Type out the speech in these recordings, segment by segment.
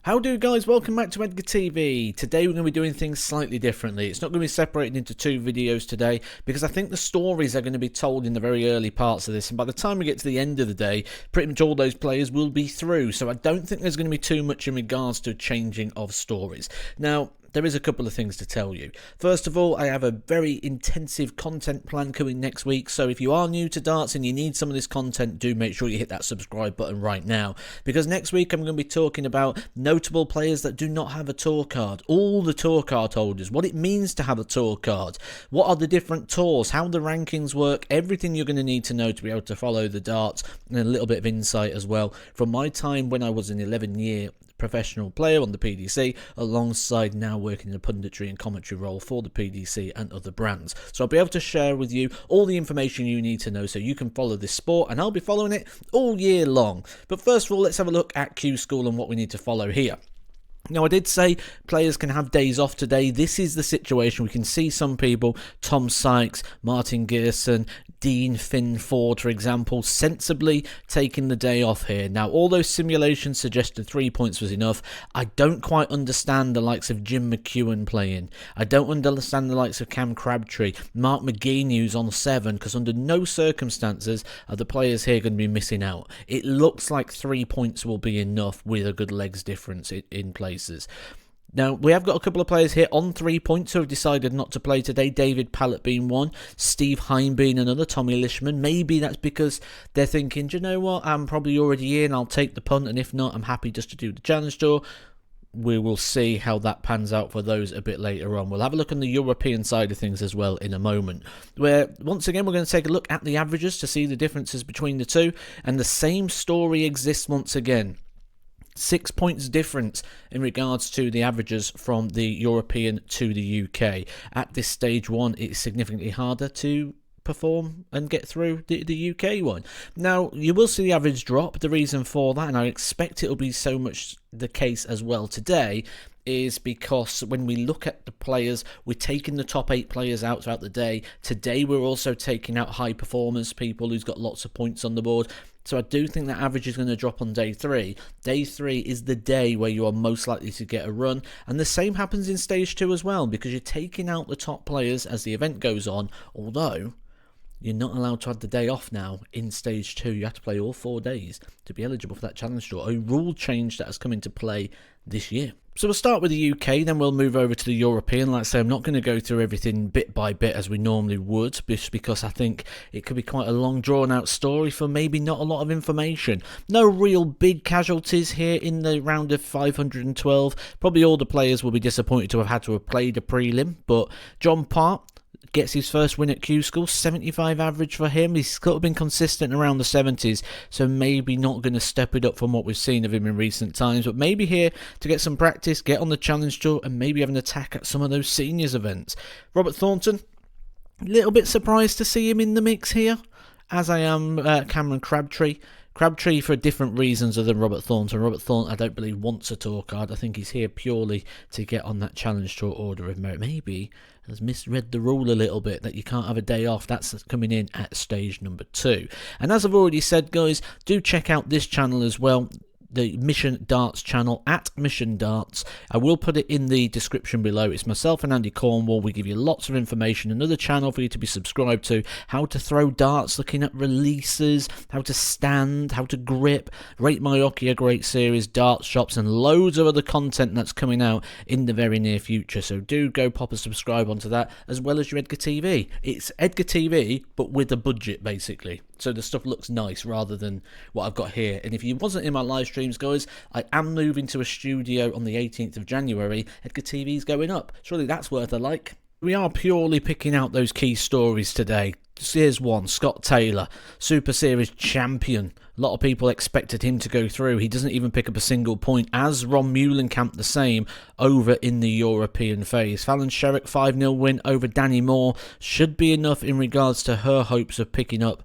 How do guys, welcome back to Edgar TV. Today we're going to be doing things slightly differently. It's not going to be separated into two videos today because I think the stories are going to be told in the very early parts of this, and by the time we get to the end of the day, pretty much all those players will be through, so I don't think there's going to be too much in regards to changing of stories. Now, there is a couple of things to tell you. First of all, I have a very intensive content plan coming next week, so if you are new to darts and you need some of this content, do make sure you hit that subscribe button right now, because next week I'm going to be talking about notable players that do not have a tour card, all the tour card holders, what it means to have a tour card, what are the different tours, how the rankings work, everything you're going to need to know to be able to follow the darts, and a little bit of insight as well from my time when I was an 11-year professional player on the PDC, alongside now working in a punditry and commentary role for the PDC and other brands. So I'll be able to share with you all the information you need to know so you can follow this sport, and I'll be following it all year long. But first of all, let's have a look at Q School and what we need to follow here. Now, I did say players can have days off today. This is the situation. We can see some people, Tom Sykes, Martin Gerson, Dean Finn Ford, for example, sensibly taking the day off here. Now, all those simulations suggested 3 points was enough. I don't quite understand the likes of Jim McEwen playing. I don't understand the likes of Cam Crabtree, Mark McGean, who's on 7, because under no circumstances are the players here going to be missing out. It looks like 3 points will be enough with a good legs difference in place. Now, we have got a couple of players here on 3 points who have decided not to play today. David Pallett being one, Steve Hine being another, Tommy Lishman. Maybe that's because they're thinking, do you know what, I'm probably already in, I'll take the punt, and if not, I'm happy just to do the challenge tour. We will see how that pans out for those a bit later on. We'll have a look on the European side of things as well in a moment, where once again we're going to take a look at the averages to see the differences between the two, and the same story exists once again. 6 points difference in regards to the averages from the European to the UK. At this stage one, it's significantly harder to perform and get through the UK one. Now, you will see the average drop. The reason for that, and I expect it will be so much the case as well today, is because when we look at the players, we're taking the top 8 players out throughout the day. Today we're also taking out high performers, people who's got lots of points on the board. So I do think that average is going to drop on day 3. Day 3 is the day where you are most likely to get a run, and the same happens in stage 2 as well, because you're taking out the top players as the event goes on, although you're not allowed to have the day off now in stage 2. You have to play all 4 days to be eligible for that challenge tour, a rule change that has come into play this year. So we'll start with the UK, then we'll move over to the European. Like I say, I'm not going to go through everything bit by bit as we normally would, just because I think it could be quite a long drawn out story for maybe not a lot of information. No real big casualties here in the round of 512. Probably all the players will be disappointed to have had to have played a prelim, but John Part gets his first win at Q School, 75 average for him. He's sort of been consistent around the 70s, so maybe not going to step it up from what we've seen of him in recent times, but maybe here to get some practice, get on the challenge tour, and maybe have an attack at some of those seniors events. Robert Thornton, a little bit surprised to see him in the mix here, as I am Cameron Crabtree. Crabtree for different reasons other than Robert Thornton. Robert Thornton, I don't believe, wants a tour card. I think he's here purely to get on that challenge tour order of merit. Maybe has misread the rule a little bit that you can't have a day off. That's coming in at stage number 2. And as I've already said, guys, do check out this channel as well, the Mission Darts channel, at Mission Darts. I will put it in the description below. It's myself and Andy Cornwall. We give you lots of information. Another channel for you to be subscribed to. How to throw darts, looking at releases, how to stand, how to grip. Rate My Hockey, a great series, dart shops, and loads of other content that's coming out in the very near future. So do go pop a subscribe onto that, as well as your Edgar TV. It's Edgar TV, but with a budget, basically. So the stuff looks nice rather than what I've got here. And if you wasn't in my live streams, guys, I am moving to a studio on the 18th of January. Edgar TV's going up. Surely that's worth a like. We are purely picking out those key stories today. Here's one, Scott Taylor, Super Series champion. A lot of people expected him to go through. He doesn't even pick up a single point, as Ron Muhlenkamp the same over in the European phase. Fallon Sherrick 5-0 win over Danny Moore should be enough in regards to her hopes of picking up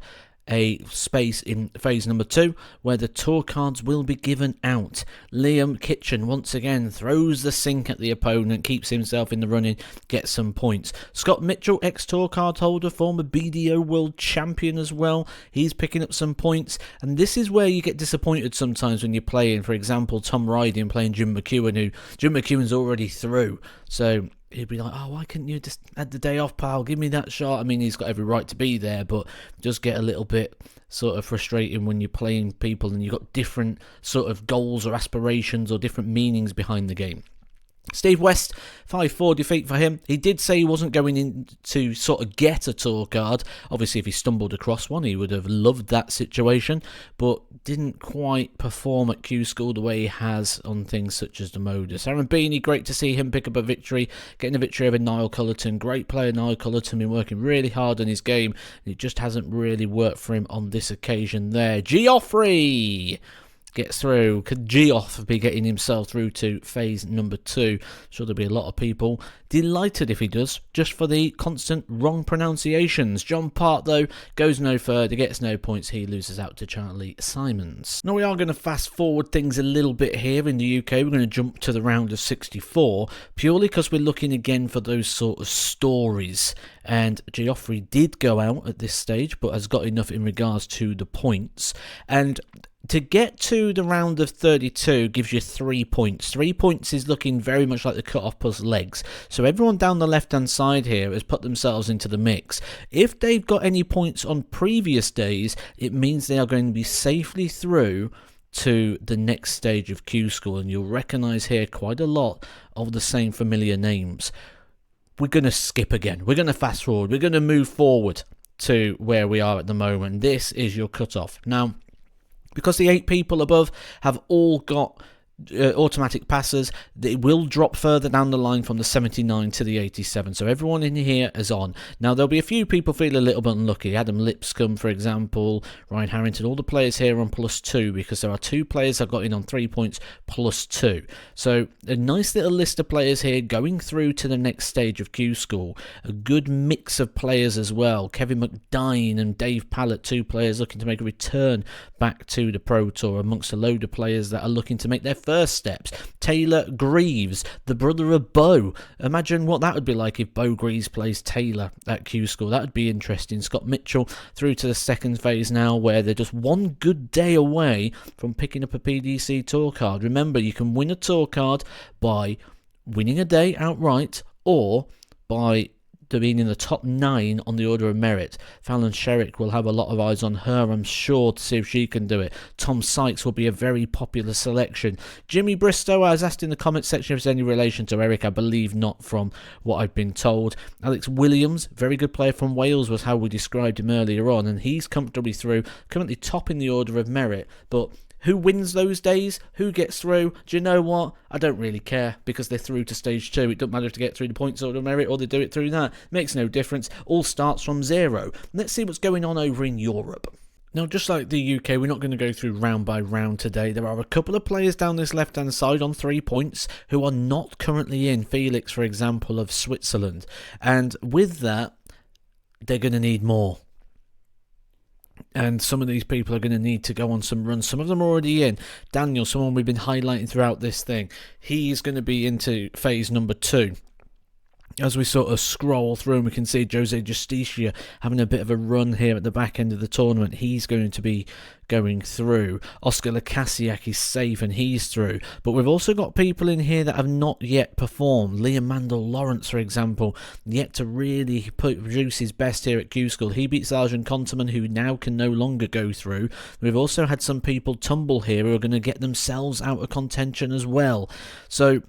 a space in phase number 2 where the tour cards will be given out. Liam Kitchen once again throws the sink at the opponent, keeps himself in the running, gets some points. Scott Mitchell, ex-tour card holder, former BDO world champion as well, he's picking up some points, and this is where you get disappointed sometimes when you're playing, for example, Tom Ryden playing Jim McEwen, who Jim McEwen's already through, so he'd be like, oh, why couldn't you just had the day off, pal, give me that shot. I mean, he's got every right to be there, but just get a little bit sort of frustrating when you're playing people and you've got different sort of goals or aspirations or different meanings behind the game. Steve West, 5-4 defeat for him. He did say he wasn't going in to sort of get a tour card. Obviously, if he stumbled across one, he would have loved that situation, but didn't quite perform at Q School the way he has on things such as the Modus. Aaron Beanie, great to see him pick up a victory, getting a victory over Niall Cullerton. Great player, Niall Cullerton, been working really hard on his game. It just hasn't really worked for him on this occasion there. Geoffrey gets through. Could Geoff be getting himself through to phase number 2? Sure, there'll be a lot of people delighted if he does, just for the constant wrong pronunciations. John Part, though, goes no further, gets no points. He loses out to Charlie Simons. Now, we are going to fast forward things a little bit here in the UK. We're going to jump to the round of 64, purely because we're looking again for those sort of stories. And Geoffrey did go out at this stage, but has got enough in regards to the points. And to get to the round of 32 gives you 3 points. 3 points is looking very much like the cut-off plus legs. So everyone down the left-hand side here has put themselves into the mix. If they've got any points on previous days, it means they are going to be safely through to the next stage of Q School. And you'll recognise here quite a lot of the same familiar names. We're going to skip again. We're going to fast forward. We're going to move forward to where we are at the moment. This is your cut-off. Now, because the 8 people above have all got automatic passes, they will drop further down the line from the 79 to the 87. So everyone in here is on. Now, there'll be a few people feeling a little bit unlucky. Adam Lipscomb, for example, Ryan Harrington, all the players here on +2, because there are 2 players that got in on 3 points +2. So a nice little list of players here going through to the next stage of Q School. A good mix of players as well. Kevin McDine and Dave Pallett, 2 players looking to make a return back to the Pro Tour, amongst a load of players that are looking to make their first steps. Taylor Greaves, the brother of Bo. Imagine what that would be like if Bo Greaves plays Taylor at Q School. That would be interesting. Scott Mitchell through to the second phase now, where they're just one good day away from picking up a PDC tour card. Remember, you can win a tour card by winning a day outright or by being in the top 9 on the order of merit. Fallon Sherrick will have a lot of eyes on her, I'm sure, to see if she can do it. Tom Sykes will be a very popular selection. Jimmy Bristow, I was asked in the comments section if there's any relation to Eric. I believe not, from what I've been told. Alex Williams, very good player from Wales, was how we described him earlier on, and he's comfortably through, currently top in the order of merit. But who wins those days? Who gets through? Do you know what? I don't really care, because they're through to stage 2. It doesn't matter if they get through the points order of merit or they do it through that. Makes no difference. All starts from 0. Let's see what's going on over in Europe. Now, just like the UK, we're not going to go through round by round today. There are a couple of players down this left-hand side on 3 points who are not currently in. Felix, for example, of Switzerland. And with that, they're going to need more. And some of these people are going to need to go on some runs. Some of them are already in. Daniel, someone we've been highlighting throughout this thing, he's going to be into phase number 2. As we sort of scroll through, and we can see Jose Justicia having a bit of a run here at the back end of the tournament. He's going to be going through. Oscar Lukasiak is safe and he's through. But we've also got people in here that have not yet performed. Liam Mandel Lawrence, for example, yet to really produce his best here at Q School. He beats Arjun Kontaman, who now can no longer go through. We've also had some people tumble here who are going to get themselves out of contention as well. So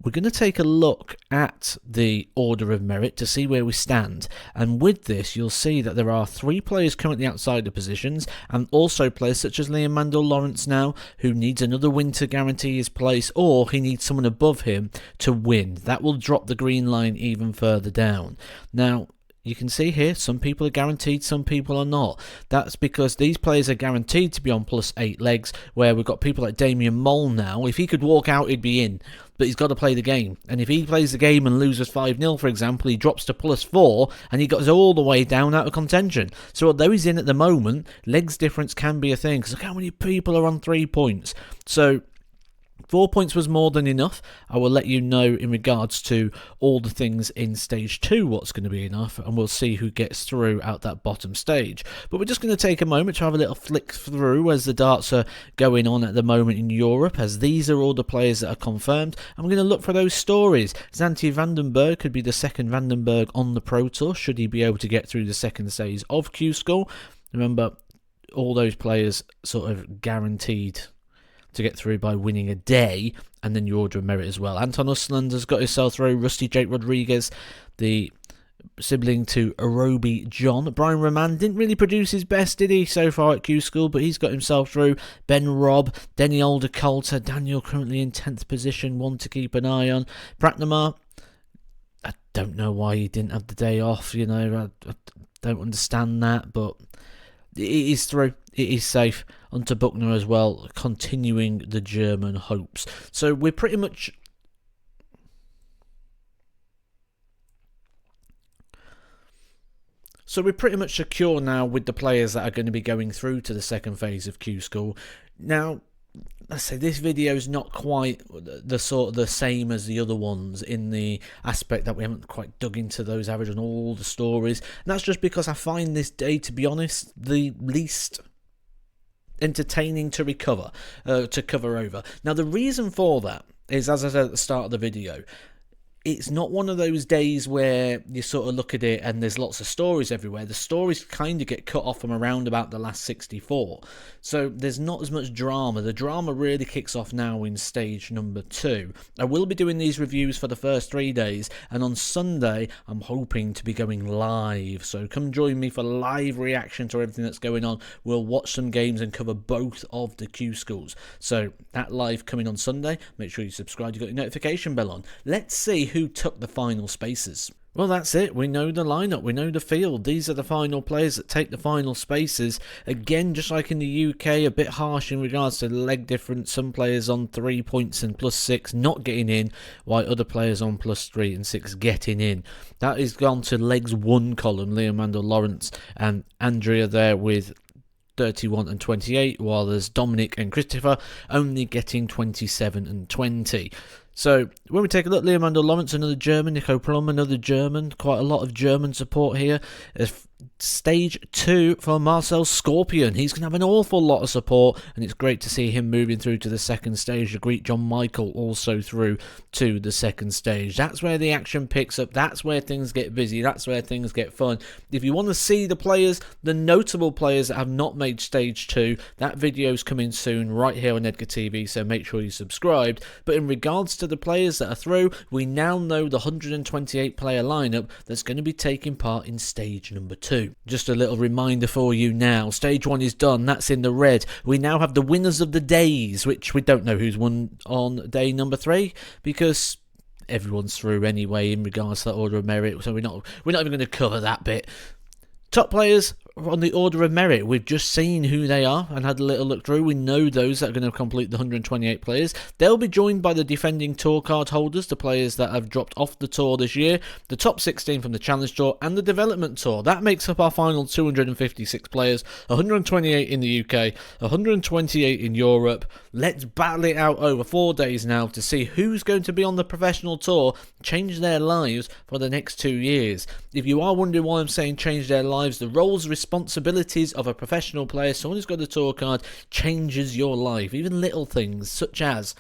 we're going to take a look at the order of merit to see where we stand, and with this you'll see that there are 3 players currently outside the positions, and also players such as Liam Mandel Lawrence now, who needs another win to guarantee his place, or he needs someone above him to win. That will drop the green line even further down. Now, you can see here, some people are guaranteed, some people are not. That's because these players are guaranteed to be on +8 legs, where we've got people like Damian Mole now. If he could walk out, he'd be in. But he's got to play the game. And if he plays the game and loses 5-0, for example, he drops to +4, and he goes all the way down out of contention. So although he's in at the moment, legs difference can be a thing, because look how many people are on 3 points. So 4 points was more than enough. I will let you know in regards to all the things in stage 2 what's going to be enough, and we'll see who gets through out that bottom stage. But we're just going to take a moment to have a little flick through as the darts are going on at the moment in Europe, as these are all the players that are confirmed. I'm going to look for those stories. Zanti Vandenberg could be the second Vandenberg on the Pro Tour, should he be able to get through the second stage of Q School. Remember, all those players sort of guaranteed to get through by winning a day, and then your order of merit as well. Anton Usland has got himself through. Rusty Jake Rodriguez, the sibling to Arobi John. Brian Roman didn't really produce his best, did he, so far at Q School, but he's got himself through. Ben Robb, Denny Alder Coulter, Daniel currently in 10th position, one to keep an eye on. Pratnamar, I don't know why he didn't have the day off, you know, I don't understand that, but it is through. It is safe. Onto Buckner as well, continuing the German hopes. So we're pretty much secure now with the players that are going to be going through to the second phase of Q School. Now, let's say this video is not quite the same as the other ones in the aspect that we haven't quite dug into those average and all the stories. And that's just because I find this day, to be honest, the least entertaining to cover over. Now, the reason for that is, as I said at the start of the video, it's not one of those days where you sort of look at it and there's lots of stories everywhere. The stories kind of get cut off from around about the last 64. So there's not as much drama. The drama really kicks off now in stage number 2. I will be doing these reviews for the first 3 days, and on Sunday I'm hoping to be going live. So come join me for live reaction to everything that's going on. We'll watch some games and cover both of the Q schools. So that live coming on Sunday. Make sure you subscribe, you've got your notification bell on. Let's see who took the final spaces. Well, that's it. We know the lineup. We know the field. These are the final players that take the final spaces. Again, just like in the UK, a bit harsh in regards to the leg difference. Some players on 3 points and +6 not getting in, while other players on +3 and 6 getting in. That is gone to legs 1 column. Leomando Lawrence and Andrea there with 31 and 28, while there's Dominic and Christopher only getting 27 and 20. So when we take a look, Leomando Lawrence, another German, Nico Plum, another German, quite a lot of German support here. Stage 2 for Marcel Scorpion. He's going to have an awful lot of support, and it's great to see him moving through to the second stage. The Greek John Michael also through to the second stage. That's where the action picks up. That's where things get busy. That's where things get fun. If you want to see the players, the notable players that have not made stage 2, that video's coming soon right here on Edgar TV, so make sure you subscribed. But in regards to the players that are through, we now know the 128 player lineup that's going to be taking part in stage number 2. Just a little reminder for you now. Stage 1 is done. That's in the red. We now have the winners of the days, which we don't know who's won on day number 3 because everyone's through anyway in regards to that order of merit. So we're not even going to cover that bit. Top players on the order of merit, we've just seen who they are and had a little look through. We know those that are going to complete the 128 players. They'll be joined by the defending tour card holders, the players that have dropped off the tour this year, the top 16 from the Challenge Tour and the Development Tour. That makes up our final 256 players, 128 in the UK, 128 in Europe. Let's battle it out over 4 days now to see who's going to be on the professional tour, change their lives for the next 2 years. If you are wondering why I'm saying change their lives, the roles, responsibilities of a professional player, someone who's got a tour card, changes your life. Even little things such as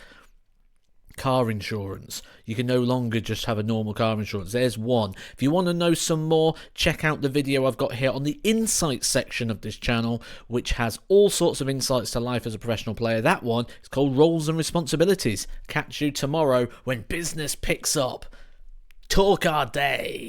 car insurance. You can no longer just have a normal car insurance. There's one. If you want to know some more, check out the video I've got here on the insights section of this channel, which has all sorts of insights to life as a professional player. That one is called Roles and Responsibilities. Catch you tomorrow when business picks up. Tour card day.